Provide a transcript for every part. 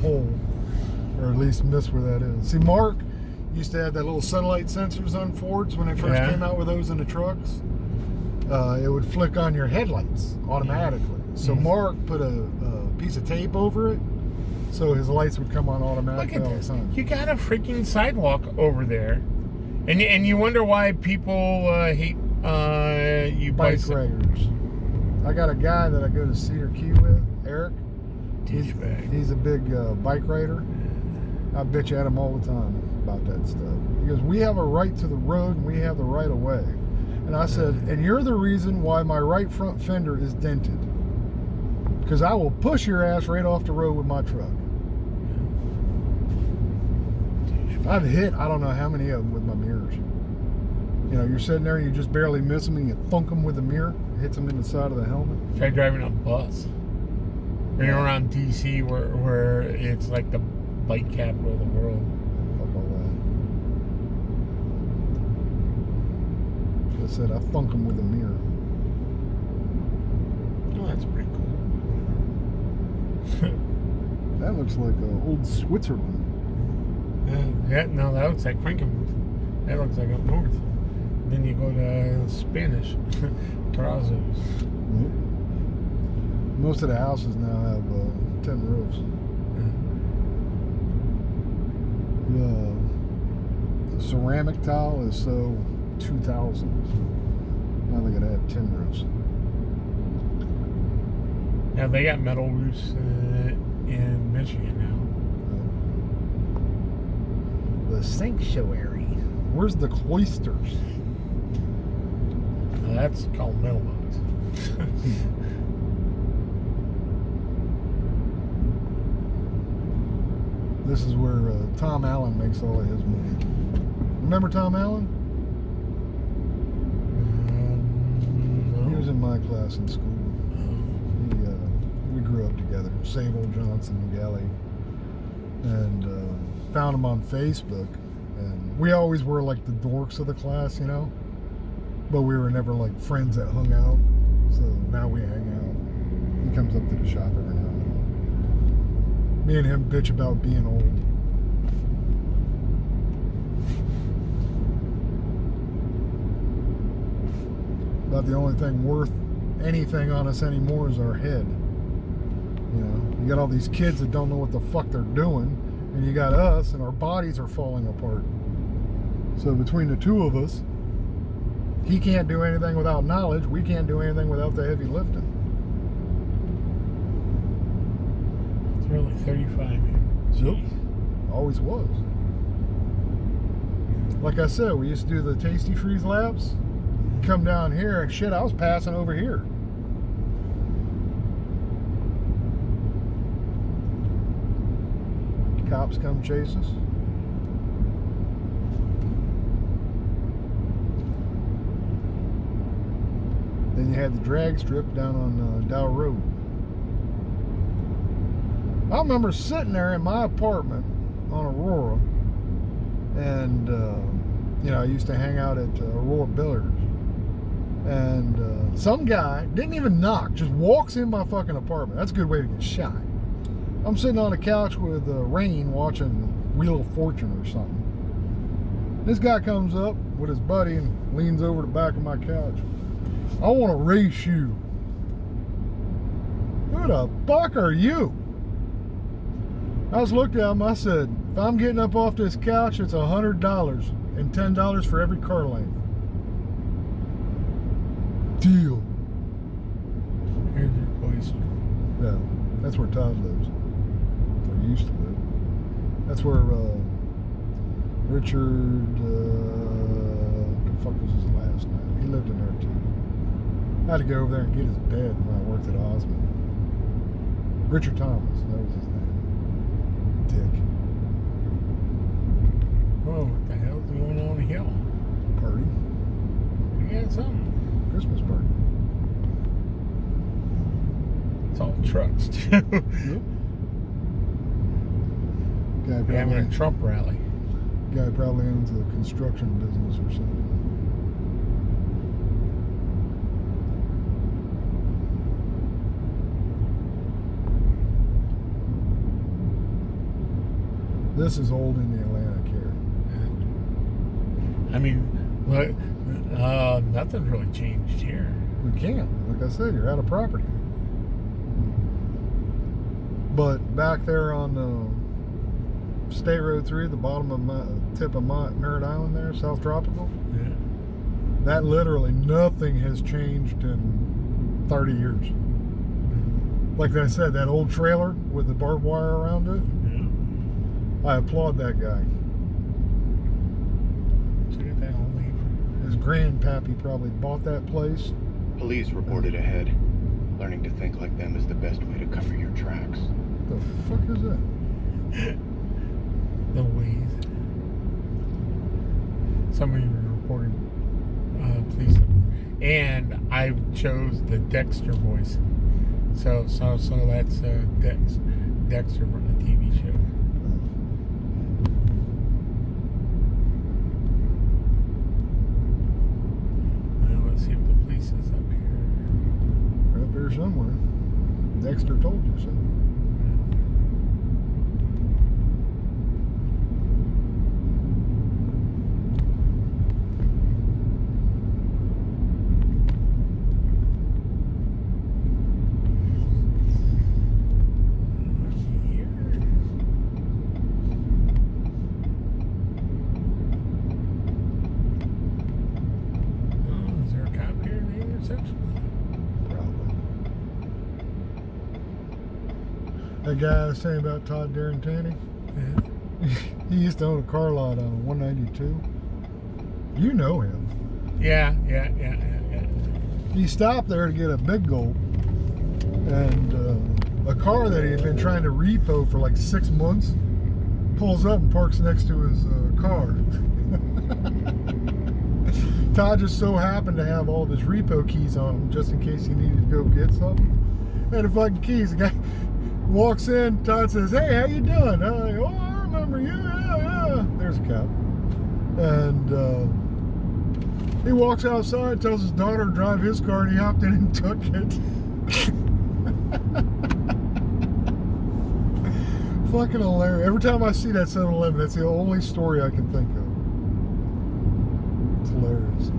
hole, or at least miss where that is. See, Mark used to have that little sunlight sensors on Fords when they first came out with those in the trucks. It would flick on your headlights automatically. So Mark put a piece of tape over it, so his lights would come on automatically all the time. You got a freaking sidewalk over there, and you wonder why people hate you bike riders. I got a guy that I go to Cedar Key with, Eric. He's a big bike rider. I bitch at him all the time about that stuff. Because we have a right to the road and we have the right of way. And I said, and you're the reason why my right front fender is dented. Because I will push your ass right off the road with my truck. I've hit, I don't know how many of them with my mirrors. You know, you're sitting there and you just barely miss them and you thunk them with the mirror. It hits them in the side of the helmet. Try driving a bus. When you're around DC where it's like the bike capital of the world. Fuck all that. Like I said, I thunk them with a mirror. Oh, that's pretty cool. That looks like old Switzerland. No, that looks like Frankenmuth. That looks like up north. Then you go to Spanish. Terrazos. Yep. Most of the houses now have tin roofs. The ceramic tile is so 2000s. Now they gotta have tin roofs. Yeah, they got metal roofs in Michigan now. The sanctuary. Where's the cloisters? That's called mailbox. This is where Tom Allen makes all of his money. Remember Tom Allen? No. He was in my class in school. We grew up together. Sable, Johnson, Galley. And found him on Facebook. And we always were like the dorks of the class, you know? But we were never like friends that hung out. So now we hang out. He comes up to the shop every now and then. Me and him bitch about being old. About the only thing worth anything on us anymore is our head. You know, you got all these kids that don't know what the fuck they're doing, and you got us, and our bodies are falling apart. So between the two of us, he can't do anything without knowledge. We can't do anything without the heavy lifting. It's really 35 years. Yep. Always was. Like I said, we used to do the Tasty Freeze laps. Come down here and shit, I was passing over here. Cops come chase us. Then you had the drag strip down on Dow Road. I remember sitting there in my apartment on Aurora, and you know, I used to hang out at Aurora Billiards, and some guy didn't even knock, just walks in my fucking apartment. That's a good way to get shot. I'm sitting on a couch with Rain watching Wheel of Fortune or something. This guy comes up with his buddy and leans over the back of my couch. I want to race you. Who the fuck are you? I just looked at him, I said, if I'm getting up off this couch, it's $100 and $10 for every car length. Deal. Here's your place. Yeah, that's where Todd lives. Or used to live. That's where Richard, what the fuck was his last name? He lived in there too. I had to go over there and get his bed when I worked at Osmond. Richard Thomas, that was his name. Dick. Whoa, what the hell's going on here? Party. We got something. Christmas party. It's all trucks, too. Yep. We're having a Trump rally. Guy probably owns a construction business or something. This is old in the Atlantic here. I mean, what? Nothing's really changed here. We can't. Like I said, you're out of property. But back there on State Road 3, at the bottom of tip of Merritt Island there, South Tropical, Yeah. that literally nothing has changed in 30 years. Like I said, that old trailer with the barbed wire around it, Yeah. I applaud that guy. Look at that old lady. His grandpappy probably bought that place. Police reported ahead. Learning to think like them is the best way to cover your tracks. The fuck is that? The ways. Somebody reported police, and I chose the Dexter voice. So that's Dexter from the TV show. Well, let's see if the police is up here. They're up here somewhere. Dexter told you so. That guy I was saying about Todd Darentani, Yeah. he used to own a car lot on 192. You know him. Yeah. He stopped there to get a Big Gulp and a car that he had been trying to repo for like 6 months pulls up and parks next to his car. Todd just so happened to have all of his repo keys on him just in case he needed to go get something. And the fucking keys. The guy walks in, Todd says, "Hey, how you doing?" I'm like, "Oh, I remember you, yeah. There's a cop. And he walks outside, tells his daughter to drive his car, and he hopped in and took it. Fucking hilarious. Every time I see that 7-Eleven, that's the only story I can think of. It's hilarious.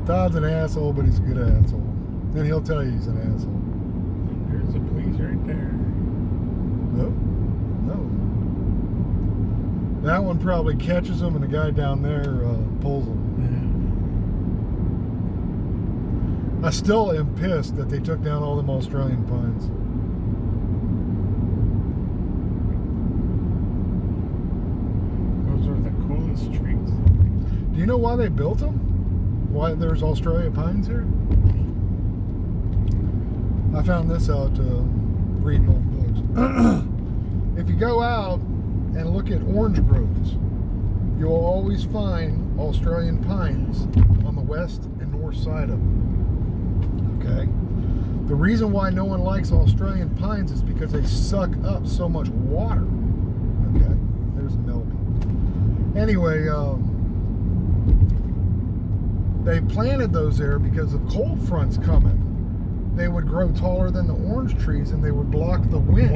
Todd's an asshole, but he's a good asshole. And he'll tell you he's an asshole. There's the police right there. No. That one probably catches him, and the guy down there pulls him. Yeah. I still am pissed that they took down all them Australian pines. Those are the coolest trees. Do you know why they built them? Why there's Australia pines here? I found this out reading old books. If you go out and look at orange groves, you'll always find Australian pines on the west and north side of them. Okay? The reason why no one likes Australian pines is because they suck up so much water. Okay? There's a millipede. Anyway, they planted those there because of cold fronts coming. They would grow taller than the orange trees, and they would block the wind.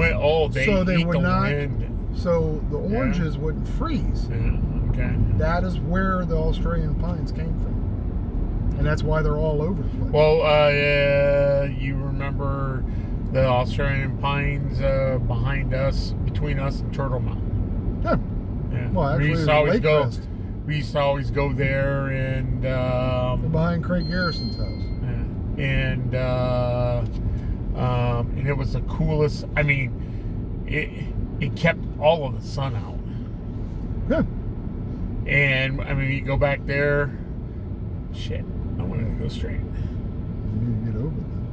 So they would the not. Wind. So the oranges wouldn't freeze. Yeah. Okay. That is where the Australian pines came from, and that's why they're all over the place. Well, you remember the Australian pines behind us, between us and Turtle Mountain? Yeah. Yeah. Well, actually, we used to always go. Lakecrest. We used to always go there, and Behind Craig Garrison's house. and it was the coolest. I mean, it kept all of the sun out. Yeah. And I mean, you go back there. Shit, I wanted to go straight. You need to get over that.